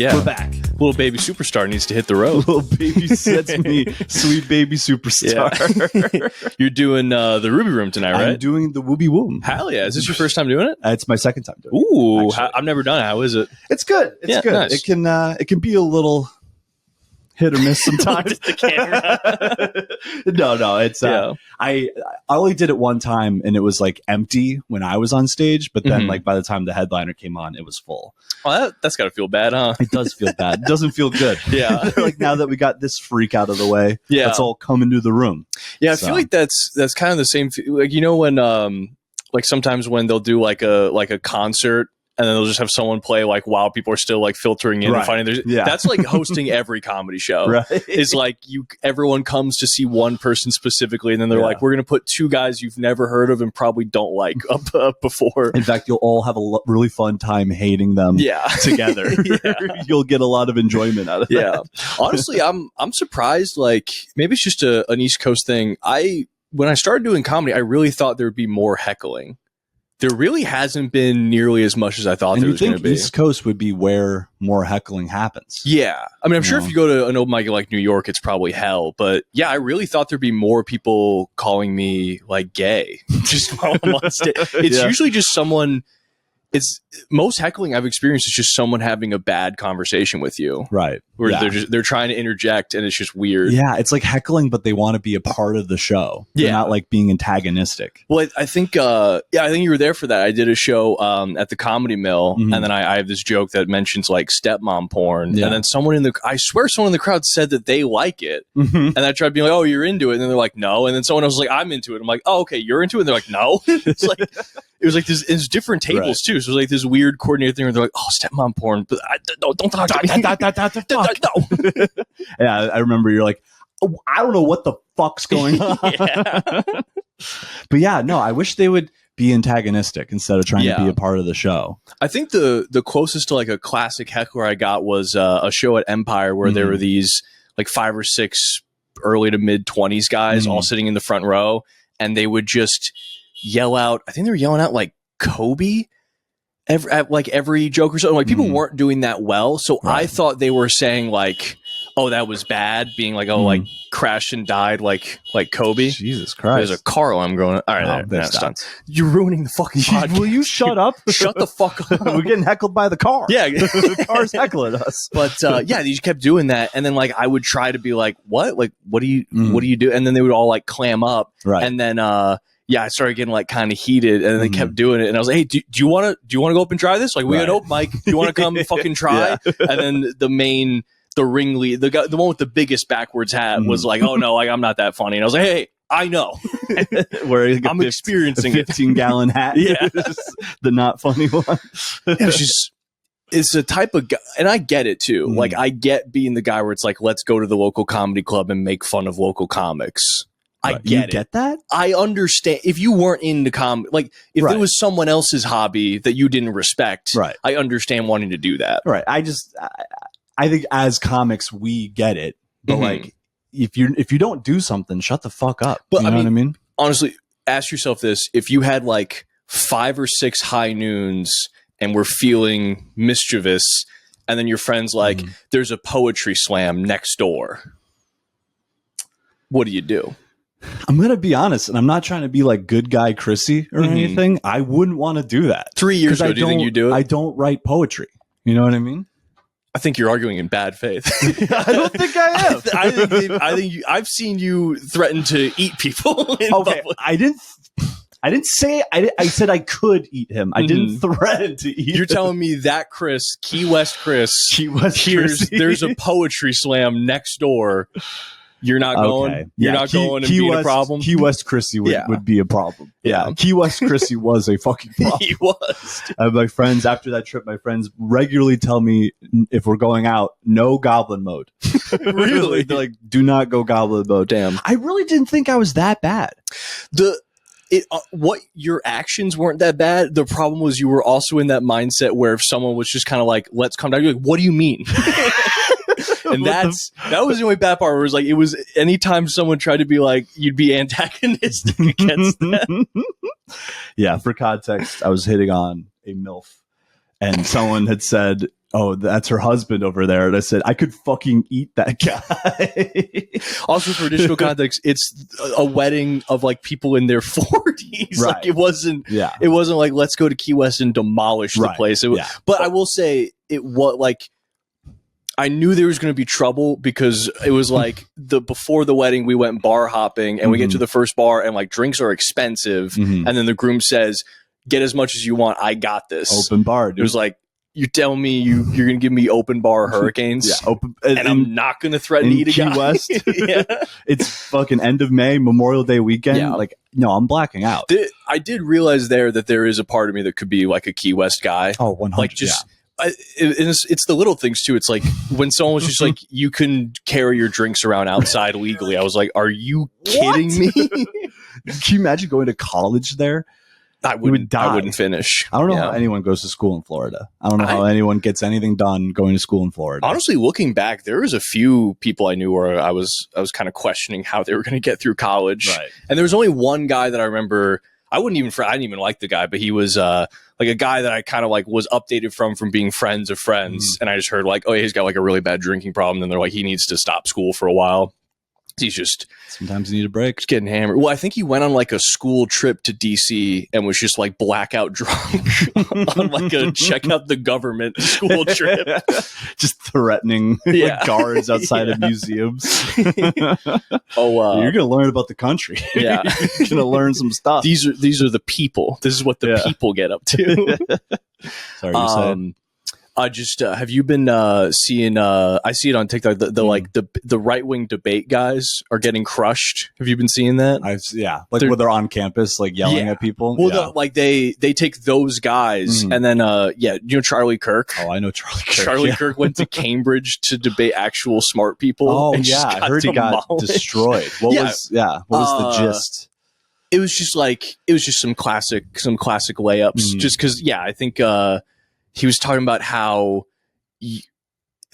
Yeah. We're back. Little baby superstar needs to hit the road. Little baby sets me, sweet baby superstar. Yeah. You're doing the Ruby Room tonight, right? I'm doing the Wooby Woom. Hell yeah. Is this your first time doing it? It's my second time doing Ooh, it. I've never done it. How is it? It's good. It's good. Nice. It can be a little hit or miss sometimes. The camera. No. It's I only did it one time, and it was like empty when I was on stage. But then, like by the time the headliner came on, it was full. Well, that's got to feel bad, huh? It does feel bad. It doesn't feel good. Yeah. Like now that we got this freak out of the way, let's all come into the room. Yeah, I feel like that's kind of the same. Like, you know, when like sometimes when they'll do like a concert. And then they'll just have someone play like while people are still like filtering in and finding that's like hosting every comedy show. Right. It's like everyone comes to see one person specifically, and then they're like, we're gonna put two guys you've never heard of and probably don't like up before. In fact, you'll all have a really fun time hating them together. You'll get a lot of enjoyment out of that. Yeah. Honestly, I'm surprised, like maybe it's just an East Coast thing. When I started doing comedy, I really thought there would be more heckling. There really hasn't been nearly as much as I thought there was going to be. East Coast would be where more heckling happens. Yeah. I mean, I'm sure if you go to an open mic like New York, it's probably hell. But yeah, I really thought there'd be more people calling me like gay just while I'm on stage. It's usually just someone. Most heckling I've experienced is just someone having a bad conversation with you. Right. Where they're trying to interject and it's just weird. Yeah. It's like heckling, but they want to be a part of the show. They're not like being antagonistic. Well, I think I think you were there for that. I did a show at the Comedy Mill, and then I have this joke that mentions like stepmom porn. And then someone in the crowd said that they like it. And I tried being like, oh, you're into it. And then they're like, no. And then someone else was like, I'm into it. I'm like, oh, okay, you're into it. And they're like, no. It was like this. It's different tables too. So it was like this weird coordinated thing where they're like, "Oh, stepmom porn," but don't talk to me. No. Yeah, I remember you're like, oh, I don't know what the fuck's going on. But yeah, no, I wish they would be antagonistic instead of trying to be a part of the show. I think the closest to like a classic heckler I got was a show at Empire where there were these like 5 or 6 early to mid 20s guys all sitting in the front row, and they would just yell out. I think they were yelling out like Kobe every joke or something. Like people weren't doing that well, so I thought they were saying like, "Oh, that was bad," being like, "Oh, like crashed and died like Kobe." Jesus Christ! There's a car alarm going. All right, that's done. You're ruining the fucking podcast. Will you shut up? Shut the fuck up. We're getting heckled by the car. Yeah, the car's heckling us. But they just kept doing that, and then like I would try to be like, "What? Like, what do you do?" And then they would all like clam up, and then I started getting like kind of heated, and they kept doing it. And I was like, "Hey, do you want to go up and try this? Like, we got open mic. Do you want to come fucking try?" And then the ringleader, the one with the biggest backwards hat, was like, "Oh no, like I'm not that funny." And I was like, "Hey, I know, I'm experiencing it." 15-gallon hat, the not funny one. It's a type of guy, and I get it too. Like I get being the guy where it's like, let's go to the local comedy club and make fun of local comics. I get that. I understand if you weren't into comedy, like if it was someone else's hobby that you didn't respect. Right. I understand wanting to do that. Right. I think as comics we get it, but like if you don't do something, shut the fuck up. But you know what I mean? Honestly, ask yourself this: if you had like 5 or 6 high noons and were feeling mischievous, and then your friend's like, "There's a poetry slam next door," what do? I'm going to be honest, and I'm not trying to be like good guy Chrissy or anything. I wouldn't want to do that. 3 years ago, do you think you do it? I don't write poetry. You know what I mean? I think you're arguing in bad faith. I don't think I am. I think I've seen you threaten to eat people in public. I didn't say I said I could eat him. I didn't threaten to eat him. You're telling me that Chris, Key West Chris, there's a poetry slam next door. You're not going. Okay. You're not going and being a problem. Key West Chrissy would be a problem. Yeah, Key West Chrissy was a fucking problem. He was. My friends after that trip, my friends regularly tell me if we're going out, no Goblin mode. Really? They're like, do not go Goblin mode. Damn. I really didn't think I was that bad. What your actions weren't that bad. The problem was you were also in that mindset where if someone was just kind of like, "Let's come down," you're like, "What do you mean?" And that was the only bad part. Where it was anytime someone tried to be like, you'd be antagonistic against them. Yeah, for context, I was hitting on a MILF, and someone had said, Oh, that's her husband over there. And I said, I could fucking eat that guy. Also, for additional context, it's a wedding of like people in their 40s. Right. Like it wasn't like, let's go to Key West and demolish the place. But I will say it was like, I knew there was going to be trouble because it was like before the wedding, we went bar hopping and we get to the first bar and like drinks are expensive. And then the groom says, get as much as you want. I got this. Open bar, dude. It was like, you tell me you're going to give me open bar hurricanes, and I'm not going to threaten to eat a guy. West. It's fucking end of May, Memorial Day weekend. Yeah. Like, no, I'm blacking out. I did realize there that there is a part of me that could be like a Key West guy. Oh, 100. Like just, it's the little things too. It's like when someone was just like, you can carry your drinks around outside legally. I was like, are you kidding me? Can you imagine going to college there? I wouldn't finish. I don't know how anyone goes to school in Florida. I don't know how anyone gets anything done going to school in Florida. Honestly, looking back, there was a few people I knew where I was kind of questioning how they were going to get through college. Right. And there was only one guy that I remember. I didn't even like the guy, but he was like a guy that I kind of like was updated from being friends of friends. And I just heard like, oh, he's got like a really bad drinking problem. And they're like, he needs to stop school for a while. He's just sometimes you need a break. Just getting hammered. Well, I think he went on like a school trip to DC and was just like blackout drunk on like a check out the government school trip. Just threatening like guards outside of museums. You're gonna learn about the country. Yeah. You're gonna learn some stuff. These are the people. This is what the people get up to. Sorry, you said. Have you been seeing? I see it on TikTok. The right wing debate guys are getting crushed. Have you been seeing that? Where they're on campus, like yelling at people. Well, they take those guys, and then you know Charlie Kirk. Oh, I know Charlie Kirk. Charlie Kirk went to Cambridge to debate actual smart people. Oh yeah, I heard he got destroyed. What was the gist? It was just some classic layups. Just because, I think. He was talking about how he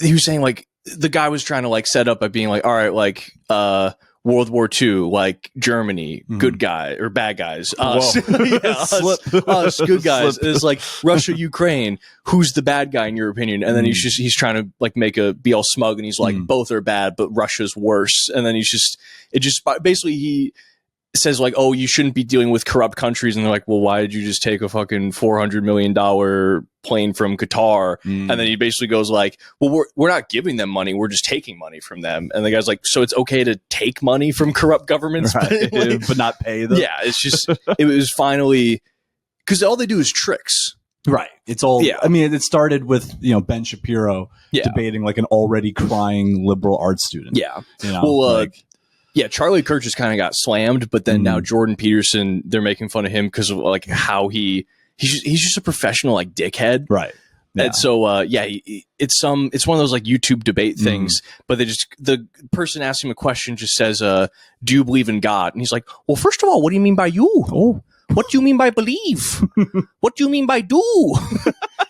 was saying like the guy was trying to like set up by being like, all right, like World War II, like Germany, good guy or bad guys, us, us good guys. It's like Russia, Ukraine. Who's the bad guy in your opinion? And then he's trying to like be all smug and he's like, both are bad, but Russia's worse. And then basically he says like, oh, you shouldn't be dealing with corrupt countries. And they're like, well, why did you just take a fucking $400 million plane from Qatar? And then he basically goes like, well, we're not giving them money. We're just taking money from them. And the guy's like, so it's okay to take money from corrupt governments, but not pay them. Yeah. It's just, it was finally, because all they do is tricks. Right. It's all, I mean, it started with, Ben Shapiro debating like an already crying liberal arts student. Yeah. Well, Charlie Kirk just kind of got slammed, but then now Jordan Peterson, they're making fun of him because of like how he's just a professional like dickhead, right? Yeah. And so it's one of those like YouTube debate things, but the person asking him a question just says, "Do you believe in God?" And he's like, "Well, first of all, what do you mean by you? Oh, what do you mean by believe? What do you mean by do?"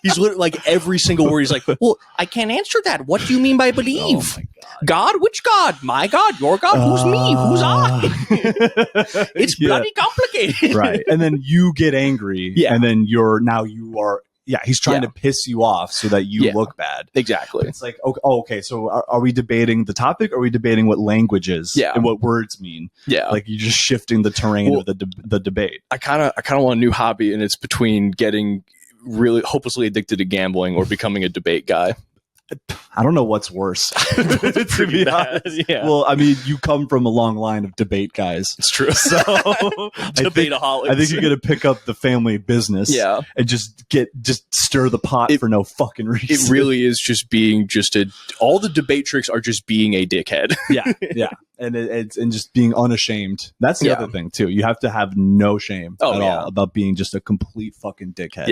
He's literally like every single word. He's like, well, I can't answer that. What do you mean by believe? Oh God? Which God? My God? Your God? Who's me? Who's I? It's bloody complicated. Right. And then you get angry. Yeah. And then you are. Yeah, he's trying to piss you off so that you look bad. Exactly. It's like, okay, so are we debating the topic or are we debating what language is and what words mean? Yeah. Like you're just shifting the terrain of the debate. I kind of want a new hobby, and it's between getting really hopelessly addicted to gambling or becoming a debate guy. I don't know what's worse, to be honest. Yeah. Well, I mean, you come from a long line of debate guys. It's true. So Debateaholics. I think you're going to pick up the family business and just stir the pot for no fucking reason. It really is just being all the debate tricks are just being a dickhead. Yeah. And it's just being unashamed. That's the other thing too. You have to have no shame at all about being just a complete fucking dickhead.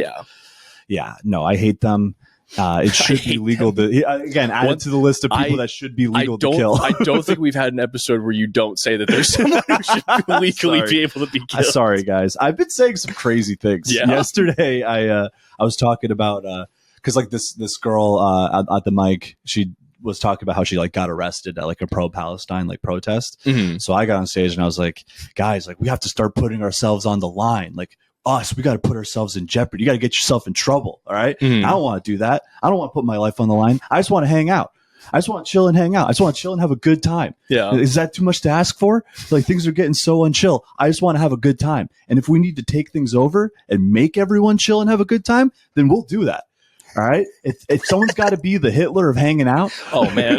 Yeah. No, I hate them. It should be legal again, add it to the list of people that should be legal to kill. I don't think we've had an episode where you don't say that there's someone who should legally be able to be killed. Sorry, guys. I've been saying some crazy things. Yeah. Yesterday, I was talking about because like this girl at the mic, she was talking about how she like got arrested at like a pro-Palestine like protest. So I got on stage and I was like, guys, like we have to start putting ourselves on the line. Like us. We got to put ourselves in jeopardy. You got to get yourself in trouble. All right. Mm. I don't want to do that. I don't want to put my life on the line. I just want to hang out. I just want to chill and hang out. I just want to chill and have a good time. Yeah. Is that too much to ask for? Like, things are getting so unchill. I just want to have a good time. And if we need to take things over and make everyone chill and have a good time, then we'll do that. All right. If someone's got to be the Hitler of hanging out, oh man,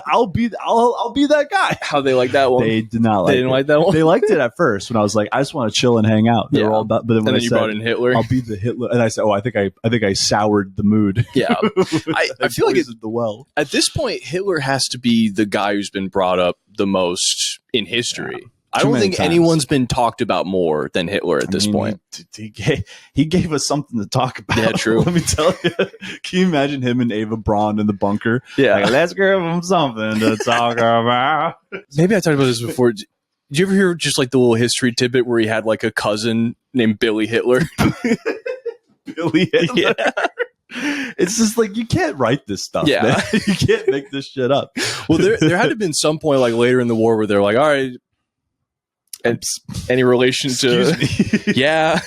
I'll be that guy. How they like that one? They did not like. They didn't like that one. They liked it at first when I was like, I just want to chill and hang out. They were all about. But then when and then you brought in Hitler, I'll be the Hitler, and I said, oh, I think I soured the mood. Yeah, I feel like the well. At this point, Hitler has to be the guy who's been brought up the most in history. Yeah. I don't think anyone's been talked about more than Hitler at this point. He gave us something to talk about. Yeah, true. Let me tell you. Can you imagine him and Ava Braun in the bunker? Yeah. Like, let's give him something to talk about. Maybe I talked about this before. Did you ever hear just like the little history tidbit where he had like a cousin named Billy Hitler? Billy Hitler? Yeah. It's just like, you can't write this stuff. Yeah. Man. You can't make this shit up. Well, there had to have been some point like later in the war where they're like, all right, and any relation to yeah.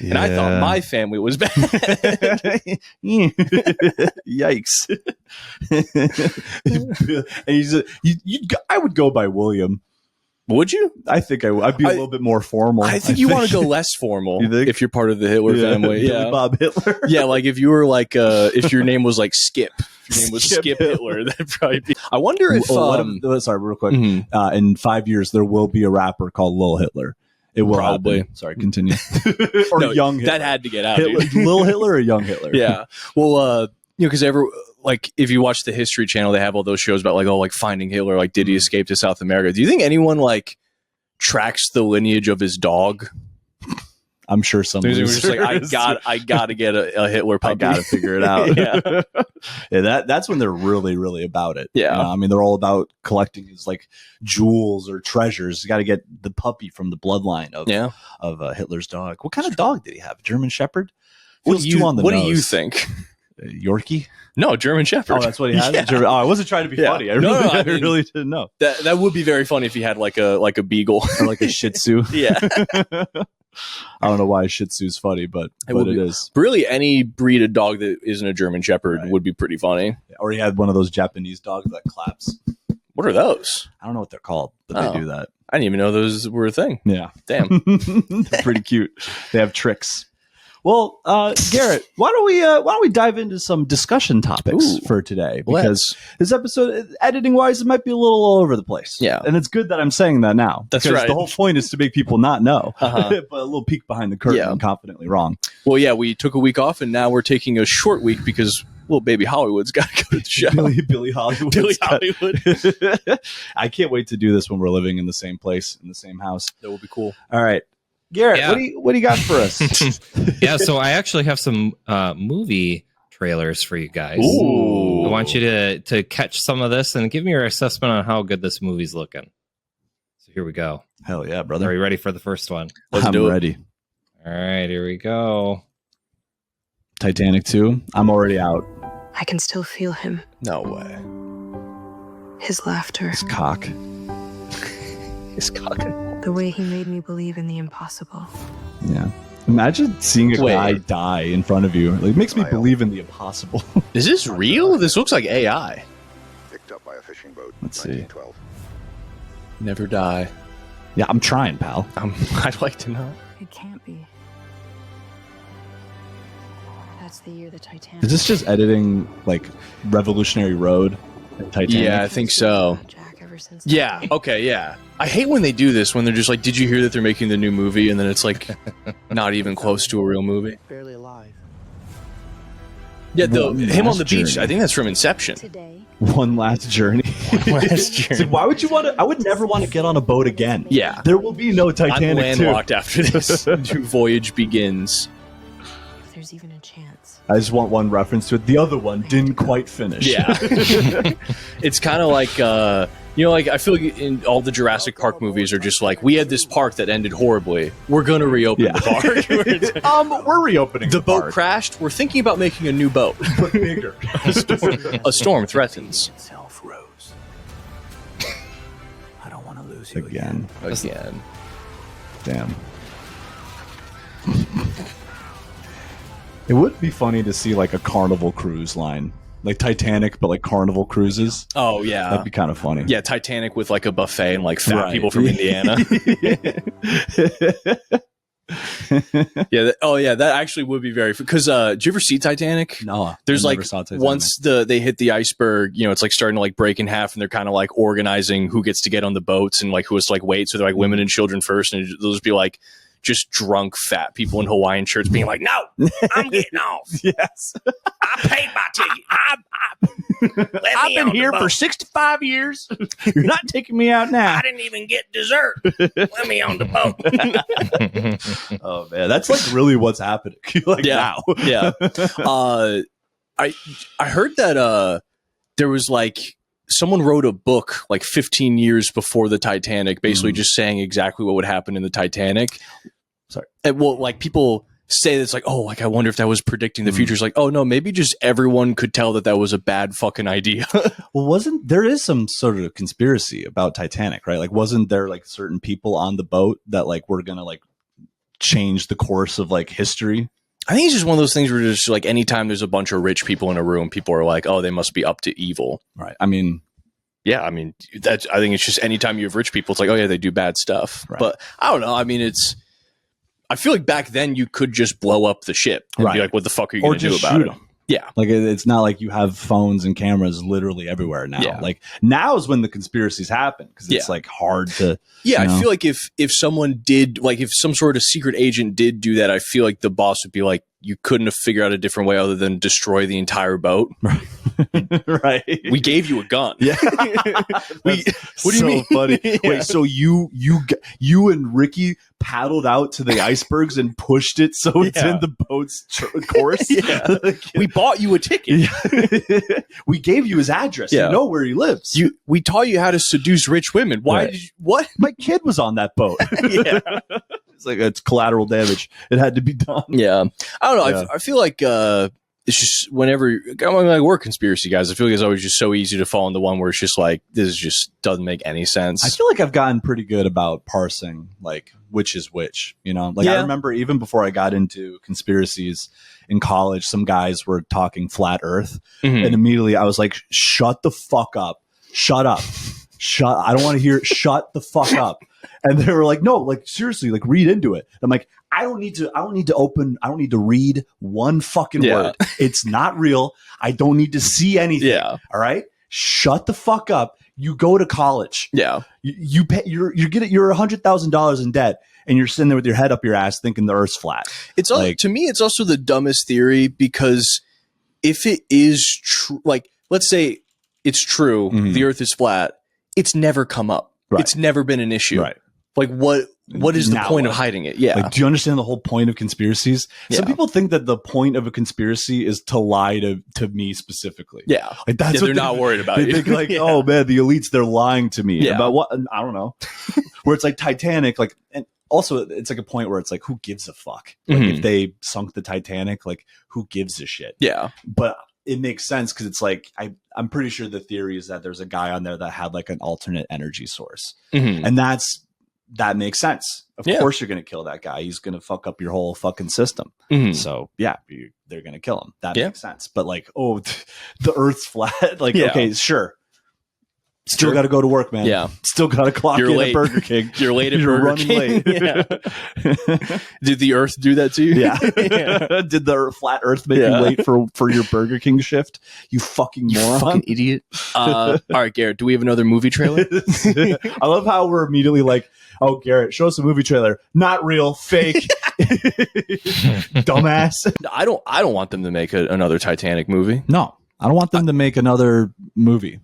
And I thought my family was bad. Yikes. And I would go by William. Would you? I think I'd be a little bit more formal. I think you want to go less formal if you're part of the Hitler family. Billy Bob Hitler. Yeah, like if you were like if your name was like Skip. If your name was Skip Hitler, that'd probably be. I wonder if sorry, real quick. Mm-hmm. In 5 years there will be a rapper called Lil Hitler. It will probably happen. Sorry, continue. Or no, young Hitler. That had to get out. Lil Hitler or young Hitler? Yeah. Well, because like if you watch the History Channel, they have all those shows about like finding Hitler. Like, did he escape to South America? Do you think anyone like tracks the lineage of his dog? I'm sure some was just like, I gotta get a Hitler puppy. I gotta figure it out. Yeah, that's when they're really, really about it. Yeah, I mean, they're all about collecting his like jewels or treasures. You got to get the puppy from the bloodline of Hitler's dog. What kind of dog did he have? German Shepherd? What do you think? Yorkie? No, German Shepherd. Oh, that's what he has. Yeah. I wasn't trying to be funny. I really didn't know. That would be very funny if he had like a beagle or like a Shih Tzu. Yeah. I don't know why Shih Tzu's funny, but it is. Really, any breed of dog that isn't a German Shepherd would be pretty funny. Or he had one of those Japanese dogs that claps. What are those? I don't know what they're called, but they do that. I didn't even know those were a thing. Yeah. Damn. They're pretty cute. They have tricks. Well, Garrett, why don't we dive into some discussion topics for today? Because this episode, editing wise, it might be a little all over the place. Yeah, and it's good that I'm saying that now. That's right. The whole point is to make people not know, but a little peek behind the curtain. I'm confidently wrong. Well, yeah, we took a week off, and now we're taking a short week because little baby Hollywood's got to go to the show. Billy Hollywood. Billy Hollywood. I can't wait to do this when we're living in the same place, in the same house. That will be cool. All right. Garrett, what do you got for us? Yeah, so I actually have some movie trailers for you guys. Ooh. I want you to catch some of this and give me your assessment on how good this movie's looking. So here we go. Hell yeah, brother. Are you ready for the first one? I'm ready. All right, here we go. Titanic 2. I'm already out. I can still feel him. No way. His laughter. His cock. His cock. The way he made me believe in the impossible. Yeah. Imagine seeing a guy die in front of you. Like, it makes me believe in the impossible. Is this real? This looks like AI. Picked up by a fishing boat. Let's see. Never die. Yeah, I'm trying, pal. I'd like to know. It can't be. That's the year the Titanic. Is this just editing like Revolutionary Road and Titanic? Yeah, I think so. Yeah. Okay. Yeah. I hate when they do this, when they're just like, "Did you hear that they're making the new movie?" And then it's like, not even close to a real movie. Barely alive. Yeah, him on the beach. I think that's from Inception. Today. One last journey. One last journey. So why would you want to? I would never want to get on a boat again. Yeah. There will be no Titanic. I'm landlocked after this. New voyage begins. If there's even a chance. I just want one reference to it. The other one didn't quite finish. Yeah. It's kind of like, like I feel like in all the Jurassic Park movies are just like, we had this park that ended horribly. We're going to reopen the park. We're reopening the boat park. Crashed. We're thinking about making a new boat. But bigger. A storm threatens. Itself rose. I don't want to lose you again. Again. Damn. It would be funny to see like a Carnival cruise line, like Titanic, but like Carnival cruises. Oh yeah, that'd be kind of funny. Yeah, Titanic with like a buffet and like fat people from Indiana. That actually would be very. Because did you ever see Titanic? No, there's like once they hit the iceberg, you know, it's like starting to like break in half, and they're kind of like organizing who gets to get on the boats and like who has to like wait. So they're like women and children first, and they'll just be like just drunk fat people in Hawaiian shirts being like, "No, I'm getting off. Yes, I paid my ticket. I've been here for 65 years. You're not taking me out now. I didn't even get dessert. Let me on the boat." Oh man, that's like really what's happening. Like now. Yeah. I heard that there was like someone wrote a book like 15 years before the Titanic, basically just saying exactly what would happen in the Titanic. Sorry. And, well, like people say that's like, oh, like I wonder if that was predicting the future. It's like, oh no, maybe just everyone could tell that was a bad fucking idea. Well, there is some sort of conspiracy about Titanic, right? Like, wasn't there like certain people on the boat that like were gonna like change the course of like history? I think it's just one of those things where just like anytime there's a bunch of rich people in a room, people are like, oh, they must be up to evil. Right. I mean, I think it's just anytime you have rich people, it's like, oh yeah, they do bad stuff. Right. But I don't know. I mean, I feel like back then you could just blow up the ship and be like, what the fuck are you going to do about it? Yeah. Like it's not like you have phones and cameras literally everywhere now. Yeah. Like now is when the conspiracies happen because it's like hard to. Yeah. I feel like if someone did, like if some sort of secret agent did do that, I feel like the boss would be like, you couldn't have figured out a different way other than destroy the entire boat. Right. We gave you a gun. Yeah. What do you mean? Funny. Yeah. Wait, so you and Ricky paddled out to the icebergs and pushed it so it's in the boat's course? Yeah. We bought you a ticket. Yeah. We gave you his address. Yeah. You know where he lives. We taught you how to seduce rich women. Why did you, what? My kid was on that boat. Yeah. It's like it's collateral damage. It had to be done. Yeah. I don't know. Yeah. I feel like it's just whenever we're conspiracy guys, I feel like it's always just so easy to fall into one where it's just like this just doesn't make any sense. I feel like I've gotten pretty good about parsing like which is which, you know? Like I remember even before I got into conspiracies in college, some guys were talking flat earth and immediately I was like, shut the fuck up. Shut up. I don't want to hear it. Shut the fuck up. And they were like, no, like seriously, like read into it. I'm like, I don't need to read one fucking word. It's not real. I don't need to see anything. Yeah. All right. Shut the fuck up. You go to college. Yeah. You pay, you're $100,000 in debt and you're sitting there with your head up your ass thinking the earth's flat. It's like, to me, it's also the dumbest theory because if it is true, like let's say it's true, the earth is flat. It's never come up. Right. It's never been an issue. Right. Like what is the point of hiding it? Yeah. Like, do you understand the whole point of conspiracies? Yeah. Some people think that the point of a conspiracy is to lie to me specifically. Yeah. Like that's what they're not worried about. They think like, oh man, the elites, they're lying to me about what? I don't know. Where it's like Titanic, like, and also it's like a point where it's like, who gives a fuck? Like if they sunk the Titanic, like who gives a shit? Yeah. But it makes sense because it's like I'm pretty sure the theory is that there's a guy on there that had like an alternate energy source, and that makes sense. Of course, you're going to kill that guy. He's going to fuck up your whole fucking system. So yeah, they're going to kill him. That makes sense. But like, oh, the Earth's flat. Like, okay, sure. Still got to go to work, man. Yeah. Still got to clock in at Burger King. You're late at Burger King. Late. Yeah. Did the Earth do that to you? Yeah. Did the flat Earth make you late for your Burger King shift? You fucking moron. Fucking idiot. All right, Garrett, do we have another movie trailer? I love how we're immediately like, oh, Garrett, show us a movie trailer. Not real. Fake. Dumbass. I don't want them to make another Titanic movie. No. I don't want them to make another movie.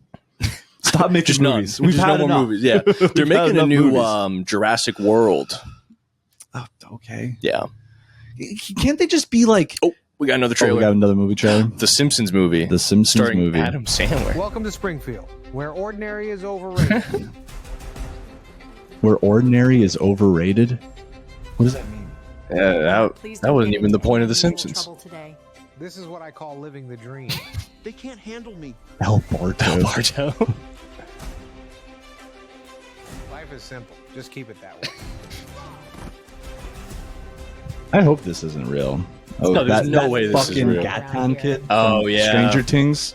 Stop making just movies. We've had no more movies. Yeah, they're making a new Jurassic World. Oh, okay. Yeah. Can't they just be like? Oh, we got another trailer. We got another movie trailer. The Simpsons movie. The Simpsons starring movie. Adam Sandler. Welcome to Springfield, where ordinary is overrated. Where ordinary is overrated. What does that mean? That wasn't even the point of The Simpsons. This is what I call living the dream. They can't handle me. El Barto. Life is simple. Just keep it that way. I hope this isn't real. Oh, No, there's no way this is fucking real. Gatan kid. Oh, from yeah. Stranger Things.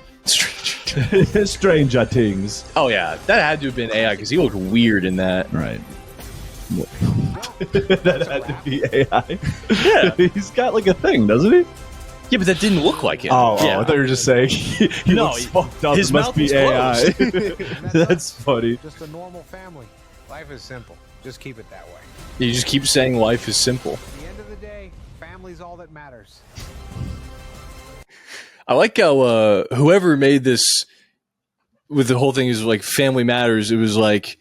Stranger Things. Oh yeah, that had to have been AI because he looked weird in that. Right. That had to be AI. Yeah, He's got like a thing, doesn't he? yeah, but that didn't look like him. Oh, yeah. I thought you were just saying he No, looks fucked up. his It must mouth be was AI. closed. That's funny. Just a normal family. Life is simple. Just keep it that way. You just keep saying life is simple. At the end of the day, family's all that matters. I like how whoever made this with the whole thing is like Family Matters. It was like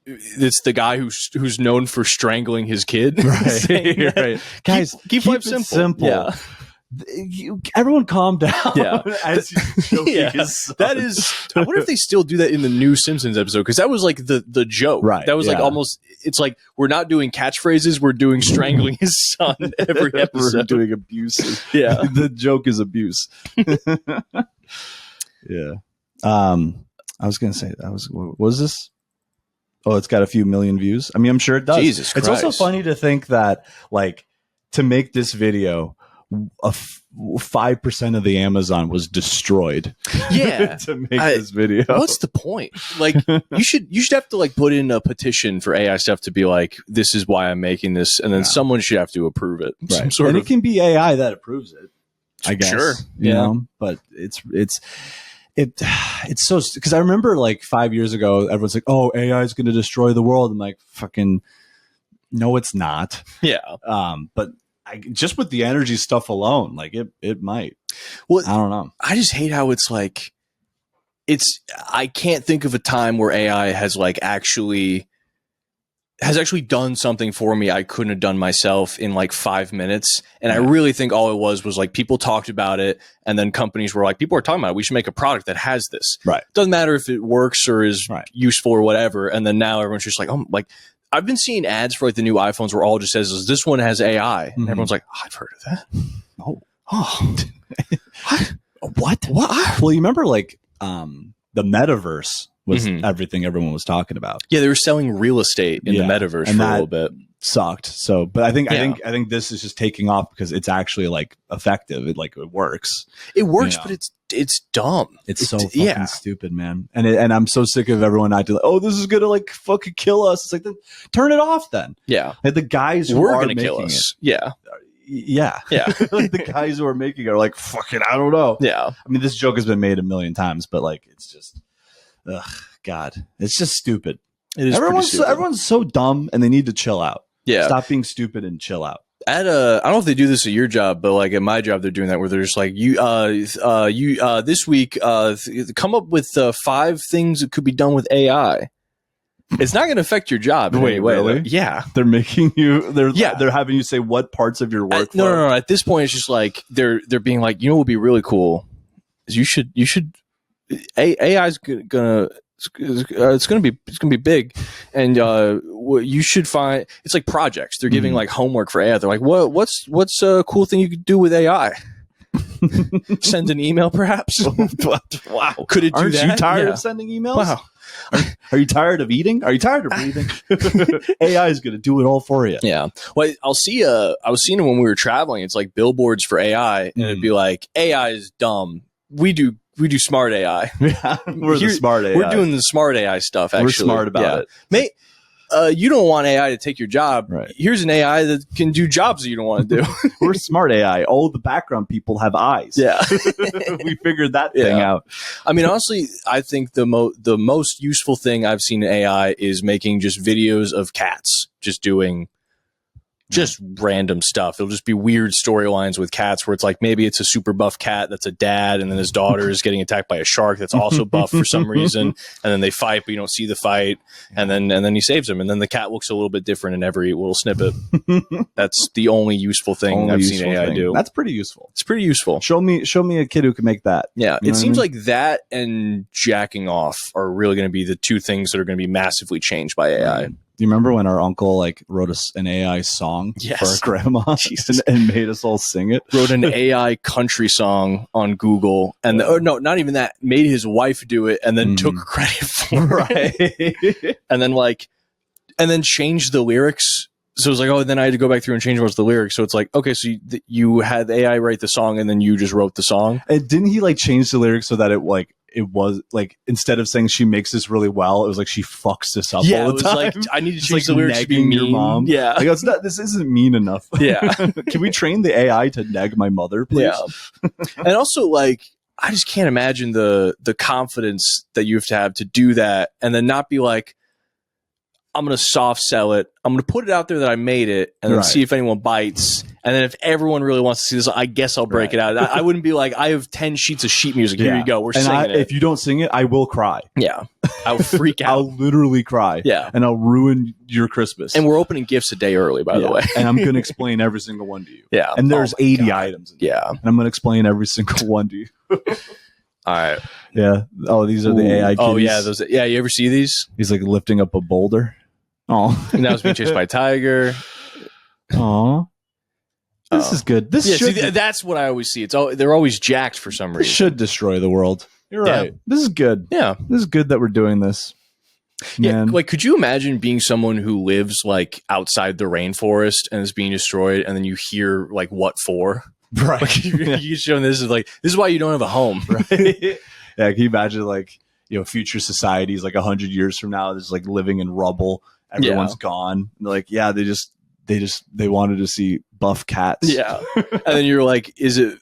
it's the guy who's known for strangling his kid. Right. Right. Guys, keep life simple. Yeah. Everyone calm down. Yeah. As he's choking Yeah, his son. that is. I wonder if they still do that in the new Simpsons episode because that was like the joke. Right, That was like yeah. almost. It's like we're not doing catchphrases. We're doing strangling his son every We're episode. doing abuse. Yeah. The joke is abuse. Yeah. I was gonna say what was this? Oh, it's got a few million views. I mean, I'm sure it does. Jesus It's also Christ. funny to think that, like, to make this video, 5% of the Amazon was destroyed. Yeah. To make this video. What's the point? Like, you should have to like put in a petition for AI stuff to be like, this is why I'm making this, and then someone should have to approve it. Right. Some sort And of. it can be AI that approves it, I guess. Sure. You Yeah. know? But it's so, because I remember like 5 years ago, everyone's like, "Oh, AI is going to destroy the world." I'm like, "Fucking, no, it's not." Yeah. But just with the energy stuff alone, like it might. Well, I don't know. I just hate how it's like. I can't think of a time where AI has actually done something for me I couldn't have done myself in like 5 minutes. And I really think all it was like people talked about it and then companies were like, people are talking about it. We should make a product that has this. Right. Doesn't matter if it works or is Right. useful or whatever. And then now everyone's just like, oh, like I've been seeing ads for like the new iPhones where all it just says this one has AI. And everyone's like, oh, I've heard of that. Oh, what? Well, you remember like the metaverse was everything everyone was talking about. Yeah, they were selling real estate in the metaverse and for a that little bit. Sucked. So, but I think this is just taking off because it's actually like effective. It works. It works, Yeah. but it's dumb. It's so fucking stupid, man. And I'm so sick of everyone acting like, oh, this is gonna like fucking kill us. It's like, then turn it off then. Yeah, Like the guys who we're are gonna making kill us. Yeah, yeah. Yeah. The guys who are making it are like, fucking, I don't know. yeah. I mean, this joke has been made a million times, but like, it's just, ugh, God, it's just stupid. It is Everyone's so dumb, and they need to chill out. Yeah. Stop being stupid and chill out. I don't know if they do this at your job, but like at my job, they're doing that where they're just like, this week, come up with 5 things that could be done with AI. It's not going to affect your job. In Wait, any way. really? Yeah. They're making you. They're having you say what parts of your work. No. At this point, it's just like they're being like, you know, what would be really cool is you should. AI's gonna. It's gonna be big, and you should find. It's like projects. They're giving like homework for AI. They're like, what's a cool thing you could do with AI? Send an email, perhaps. Wow, could it do Aren't that? you tired Yeah. of sending emails? Wow. Are you tired of eating? Are you tired of breathing? AI is going to do it all for you. Yeah. Well, I was seeing it when we were traveling. It's like billboards for AI, and it'd be like, AI is dumb. We do smart AI. Yeah, we're the smart AI. We're doing the smart AI stuff. Actually, We're smart about it. Mate, you don't want AI to take your job. Right. Here's an AI that can do jobs that you don't want to do. We're smart AI. All the background people have eyes. Yeah. We figured that thing out. I mean, honestly, I think the most useful thing I've seen in AI is making just videos of cats just doing just random stuff. It'll just be weird storylines with cats where it's like maybe it's a super buff cat that's a dad, and then his daughter is getting attacked by a shark that's also buff for some reason, and then they fight, but you don't see the fight, and then he saves him, and then the cat looks a little bit different in every little snippet. That's the only useful thing I've seen AI do. That's pretty useful. It's pretty useful. Show me a kid who can make that. Yeah, You know it what I seems mean? like that and jacking off are really going to be the 2 things that are going to be massively changed by AI. Do you remember when our uncle like wrote us an AI song Yes. for our grandma and made us all sing it? Wrote an AI country song on Google, and no, not even that. Made his wife do it, and then took credit for it, and then changed the lyrics So it's like, oh, then I had to go back through and change most of the lyrics. So it's like, okay, so you had the AI write the song and then you just wrote the song. And didn't he like change the lyrics so that it was like, instead of saying she makes this really well, it was like she fucks this up all the time. Like, I need to change like the lyrics to be mean. Your mom. Yeah. Like, it's not, this isn't mean enough. Yeah. Can we train the AI to neg my mother, please? Yeah. And also, like, I just can't imagine the confidence that you have to do that and then not be like, I'm going to soft sell it. I'm going to put it out there that I made it and then see if anyone bites. And then if everyone really wants to see this, I guess I'll break it out. I wouldn't be like, I have 10 sheets of sheet music. Here you go. We're singing it. If you don't sing it, I will cry. Yeah. I'll freak out. I'll literally cry. Yeah. And I'll ruin your Christmas. And we're opening gifts a day early, by the way. And I'm going to explain every single one to you. Yeah. And there's 80 items. In yeah. And I'm going to explain every single one to you. All right. Yeah. Oh, these are the AI kitties. Oh, yeah. You ever see these? He's like lifting up a boulder. Oh, and that was being chased by a tiger. Oh, this is good. That's what I always see. They're always jacked for some reason. This should destroy the world. You're right. This is good. Yeah, this is good that we're doing this. Man. Yeah, like, could you imagine being someone who lives like outside the rainforest and is being destroyed, and then you hear like what for? Right. Like, you show this is why you don't have a home. Right. Yeah. Can you imagine like, future societies like 100 years from now, there's like living in rubble. Everyone's gone. And like, yeah, they wanted to see buff cats. Yeah. And then you're like, is it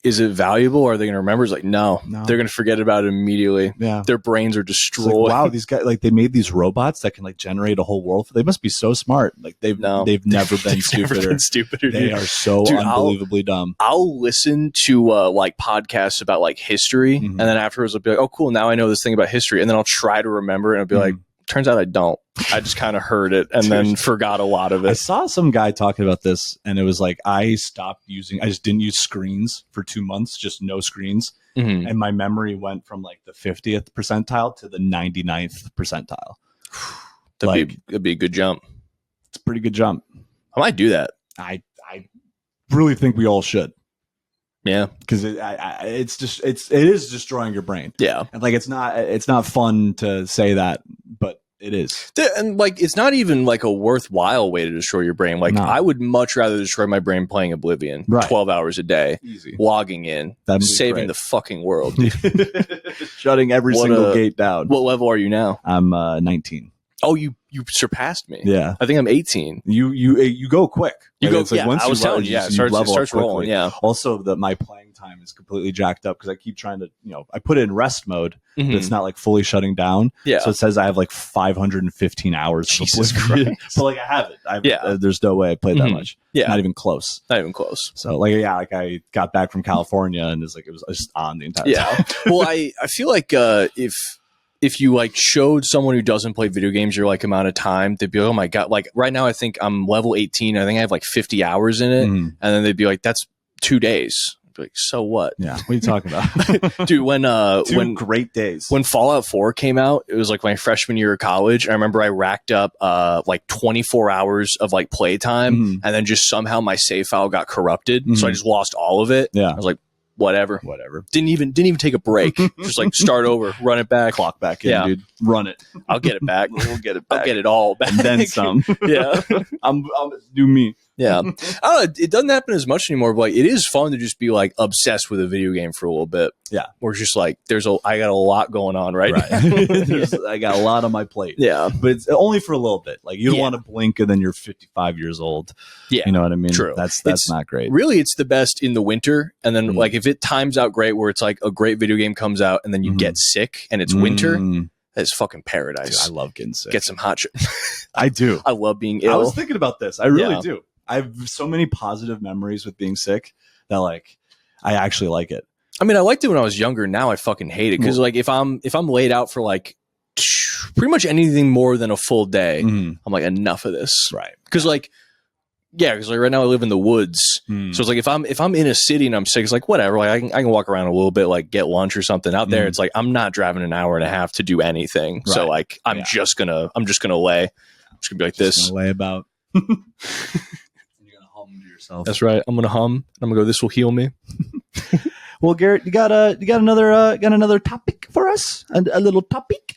valuable? Or are they going to remember? It's like, no, they're going to forget about it immediately. Yeah. Their brains are destroyed. Like, wow. These guys, like, they made these robots that can like generate a whole world. They must be so smart. Like they've never been stupider. They are so unbelievably dumb. I'll listen to like podcasts about like history. And then afterwards I'll be like, oh, cool. Now I know this thing about history. And then I'll try to remember and I'll be like, turns out I don't. I just kind of heard it and then forgot a lot of it. I saw some guy talking about this and it was like, I just didn't use screens for 2 months, just no screens. And my memory went from like the 50th percentile to the 99th percentile. That'd be a good jump. It's a pretty good jump. I might do that. I really think we all should. Yeah, because it is destroying your brain. Yeah, and like it's not fun to say that, but it is. And like it's not even like a worthwhile way to destroy your brain. Like I would much rather destroy my brain playing Oblivion 12 hours a day, easy, logging in, saving the fucking world, shutting every single gate down. What level are you now? I'm 19. Oh, you surpassed me. Yeah, I think I'm 18. You go quick. You go. Like once I was telling you, it starts rolling. Yeah. Also, my playing time is completely jacked up because I keep trying to, I put it in rest mode, but it's not like fully shutting down. Yeah. So it says I have like 515 hours. Jesus Christ. So like I have it. There's no way I played that much. Yeah. Not even close. Not even close. So like I got back from California and it was just on the entire time. Well, I feel like if you like showed someone who doesn't play video games your like amount of time, they'd be like, oh my God, like right now I think I'm level 18. I think I have like 50 hours in it. And then they'd be like, that's 2 days. I'd be like, so what? Yeah. What are you talking about? Dude, when great days. When Fallout 4 came out, it was like my freshman year of college. I remember I racked up like 24 hours of like playtime and then just somehow my save file got corrupted. So I just lost all of it. Yeah. I was like, whatever. Didn't even take a break. Just like start over, run it back, clock back in, dude. Run it. I'll get it back. We'll get it back. I'll get it all back. And then some. Yeah. I'm do me. Yeah. It doesn't happen as much anymore, but like, it is fun to just be like obsessed with a video game for a little bit. Yeah. We're just like, I got a lot going on right now. I got a lot on my plate. Yeah. But it's only for a little bit. Like you don't want to blink and then you're 55 years old. Yeah. You know what I mean? True. That's not great. Really, it's the best in the winter. And then like if it times out great where it's like a great video game comes out and then you get sick and it's winter, that's fucking paradise. Dude, I love getting sick. Get some hot shit. I do. I love being ill. I was thinking about this. I really do. I have so many positive memories with being sick that like I actually like it. I mean, I liked it when I was younger. Now I fucking hate it because like if I'm laid out for like pretty much anything more than a full day, I'm like enough of this, right? Because like because like right now I live in the woods, so it's like if I'm in a city and I'm sick, it's like whatever. Like I can walk around a little bit, like get lunch or something. Out there, it's like I'm not driving an hour and a half to do anything. Right. So like I'm just gonna lay. I'm just gonna be like this. Lay about. That's right. I'm gonna hum. I'm gonna go. This will heal me. Well, Garrett, you got another topic for us? A little topic.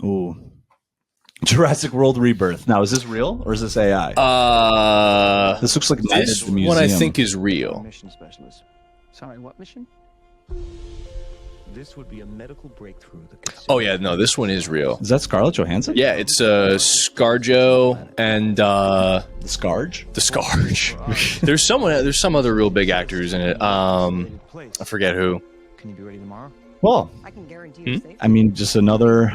Ooh, Jurassic World Rebirth. Now, is this real or is this AI? This looks like this the museum. one I think is real. Mission specialist. Sorry, what mission? This would be a medical breakthrough that could Oh yeah, no, this one is real. Is that Scarlett Johansson? Yeah, it's ScarJo and The Scarge? the Scarge. There's some other real big actors in it. I forget who. Can you be ready tomorrow? Well, I can guarantee you safety. I mean, just another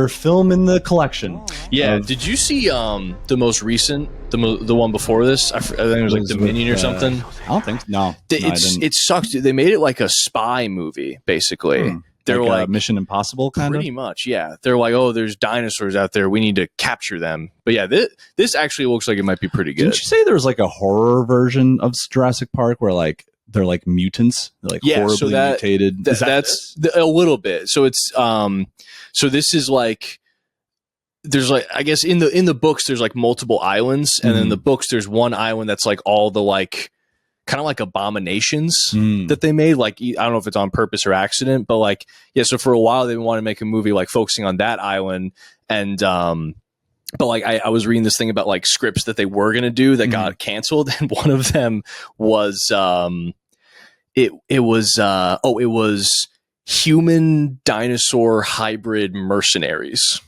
film in the collection. Yeah, did you see the most recent, the one before this? I think it was like Dominion or something. I don't think no. It sucks, dude. They made it like a spy movie, basically. They're like Mission Impossible, kind pretty much. Yeah, they're like, oh, there's dinosaurs out there. We need to capture them. But yeah, this actually looks like it might be pretty good. Didn't you say there was like a horror version of Jurassic Park where like they're like mutants, they're like horribly mutated? That's a little bit. So it's so this is like, there's like, I guess in the books there's like multiple islands, and then in the books there's one island that's like all the like kind of like abominations that they made. Like, I don't know if it's on purpose or accident, but like, yeah. So for a while they wanted to make a movie like focusing on that island, and but like I was reading this thing about like scripts that they were gonna do that got canceled, and one of them was it was human dinosaur hybrid mercenaries.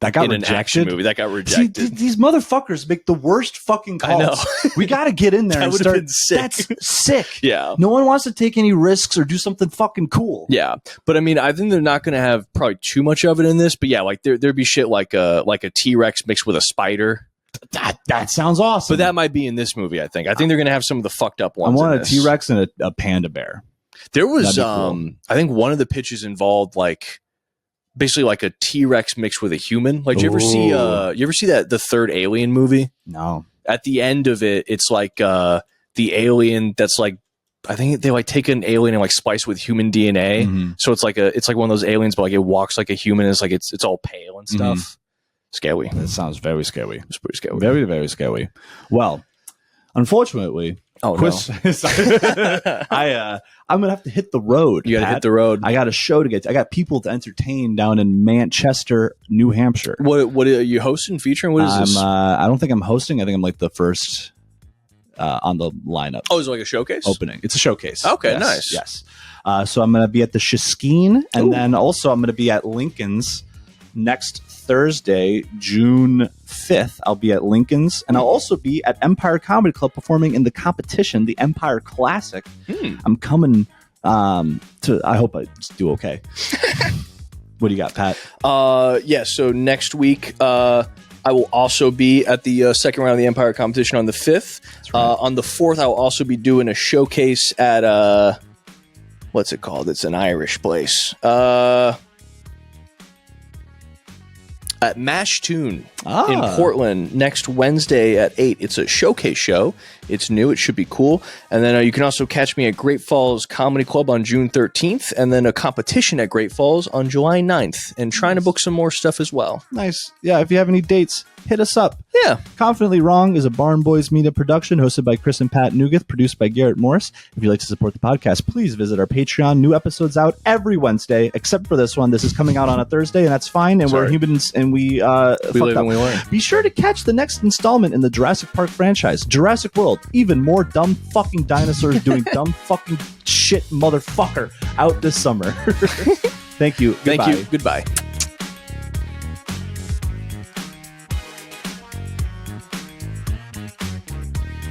That got in rejected? An action movie that got rejected. See, these motherfuckers make the worst fucking calls. I know. We got to get in there That and would've start. been sick. That's sick. Yeah. No one wants to take any risks or do something fucking cool. Yeah, but I mean, I think they're not going to have probably too much of it in this. But yeah, like there'd be shit like a T-Rex mixed with a spider. That sounds awesome. But that might be in this movie. I think they're going to have some of the fucked up ones. I want in a this. T-Rex and a panda bear. There was, Cool. I think one of the pitches involved like basically like a T-Rex mixed with a human. Like, you ever see that the third Alien movie? No. At the end of it, it's like the alien that's like, I think they like take an alien and like splice with human DNA. So it's like one of those aliens, but like it walks like a human. It's like it's all pale and stuff. Scary. That sounds very scary. It's pretty scary. Very, very scary. Well, unfortunately, no. I'm gonna have to hit the road. You gotta hit the road. I got a show to get to. I got people to entertain down in Manchester, New Hampshire. What are you hosting, featuring? What is this? I don't think I'm hosting. I think I'm like the first on the lineup. Oh, is it like a showcase? Opening. It's a showcase. Okay, yes, nice. Yes. So I'm gonna be at the Shiskeen, and then also I'm gonna be at Lincoln's next Thursday, June 5th. I'll be at Lincoln's, and I'll also be at Empire Comedy Club performing in the competition, the Empire Classic. I'm coming to. I hope I do okay. What do you got, Pat? Yeah. So next week, I will also be at the second round of the Empire competition on the 5th. Right. On the 4th, I will also be doing a showcase at what's it called? It's an Irish place. At Mash Tune in Portland next Wednesday at 8. It's a showcase show. It's new. It should be cool. And then you can also catch me at Great Falls Comedy Club on June 13th, and then a competition at Great Falls on July 9th, and trying to book some more stuff as well. Nice. Yeah, if you have any dates, hit us up. Yeah. Confidently Wrong is a Barn Boys media production hosted by Chris and Pat Nugeth, produced by Garrett Morris. If you'd like to support the podcast, please visit our Patreon. New episodes out every Wednesday, except for this one. This is coming out on a Thursday, and that's fine. And we're humans, and we live and we learn. Be sure to catch the next installment in the Jurassic Park franchise, Jurassic World. Even more dumb fucking dinosaurs doing dumb fucking shit, motherfucker, out this summer. Thank you. Goodbye. Thank you. Goodbye.